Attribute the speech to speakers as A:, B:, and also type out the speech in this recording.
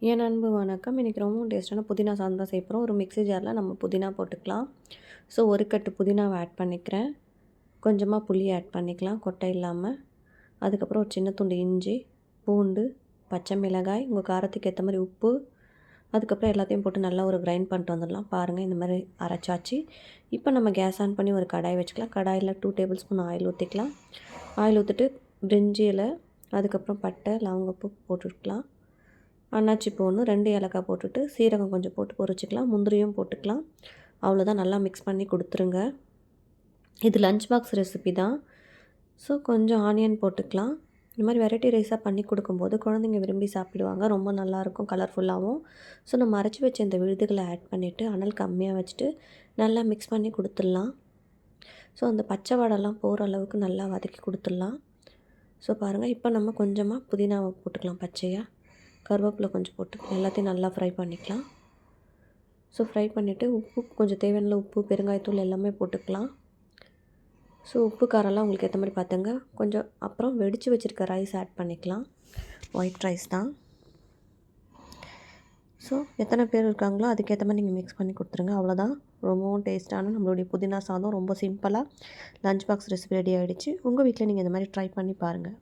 A: என் அன்பு வணக்கம். இன்றைக்கி ரொம்பவும் டேஸ்ட்டான புதினா சாதம் தான் செய்ய போகிறோம். ஒரு மிக்ஸி ஜாரில் நம்ம புதினா போட்டுக்கலாம். ஸோ ஒரு கட்டு புதினாவை ஆட் பண்ணிக்கிறேன். கொஞ்சமாக புளி ஆட் பண்ணிக்கலாம், கொட்டை இல்லாமல். அதுக்கப்புறம் ஒரு சின்ன துண்டு இஞ்சி, பூண்டு, பச்சை மிளகாய், உங்கள் காரத்துக்கு ஏற்ற மாதிரி உப்பு. அதுக்கப்புறம் எல்லாத்தையும் போட்டு நல்லா ஒரு கிரைண்ட் பண்ணிட்டு வந்துடலாம். பாருங்கள், இந்த மாதிரி அரைச்சாச்சு. இப்போ நம்ம கேஸ் ஆன் பண்ணி ஒரு கடாய் வச்சுக்கலாம். கடாயில் 2 டேபிள் ஸ்பூன் ஆயில் ஊற்றிக்கலாம். ஆயில் ஊற்றிட்டு பிரிஞ்சி இலை, அதுக்கப்புறம் பட்டை, லவங்கப்பூ போட்டுக்கலாம். அன்னாச்சி பூ ஒன்று, 2 ஏலக்காய் போட்டுட்டு சீரகம் கொஞ்சம் போட்டு பொரிச்சிக்கலாம். முந்திரியும் போட்டுக்கலாம். அவ்வளோதான், நல்லா மிக்ஸ் பண்ணி கொடுத்துருங்க. இது லஞ்ச் பாக்ஸ் ரெசிபி தான். ஸோ கொஞ்சம் ஆனியன் போட்டுக்கலாம். இந்த மாதிரி வெரைட்டி ரைஸாக பண்ணி கொடுக்கும்போது குழந்தைங்க விரும்பி சாப்பிடுவாங்க. ரொம்ப நல்லாயிருக்கும், கலர்ஃபுல்லாகவும். ஸோ நம்ம அரைச்சி வச்ச இந்த விழுதுகளை ஆட் பண்ணிவிட்டு அனல் கம்மியாக வச்சுட்டு நல்லா மிக்ஸ் பண்ணி கொடுத்துடலாம். ஸோ அந்த பச்சை வாடெல்லாம் போகிற அளவுக்கு நல்லா வதக்கி கொடுத்துடலாம். ஸோ பாருங்கள், இப்போ நம்ம கொஞ்சமாக புதினாவை போட்டுக்கலாம், பச்சையாக. கருவேப்பிலை கொஞ்சம் போட்டு எல்லாத்தையும் நல்லா ஃப்ரை பண்ணிக்கலாம். ஸோ ஃப்ரை பண்ணிவிட்டு உப்பு கொஞ்சம் தேவையான உப்பு, பெருங்காயத்தூள் எல்லாமே போட்டுக்கலாம். ஸோ உப்பு காரம்லாம் உங்களுக்கு ஏற்ற மாதிரி பார்த்துங்க. கொஞ்சம் அப்புறம் வெடித்து வச்சுருக்க ரைஸ் ஆட் பண்ணிக்கலாம். ஒயிட் ரைஸ் தான். ஸோ எத்தனை பேர் இருக்காங்களோ அதுக்கேற்ற மாதிரி நீங்கள் மிக்ஸ் பண்ணி கொடுத்துருங்க. அவ்வளோதான், ரொம்பவும் டேஸ்ட்டான நம்மளுடைய புதினா சாதம் ரொம்ப சிம்பிளாக லஞ்ச் பாக்ஸ் ரெசிபி ரெடி ஆகிடுச்சு. உங்கள் வீட்டில் நீங்கள் இந்த மாதிரி ட்ரை பண்ணி பாருங்கள்.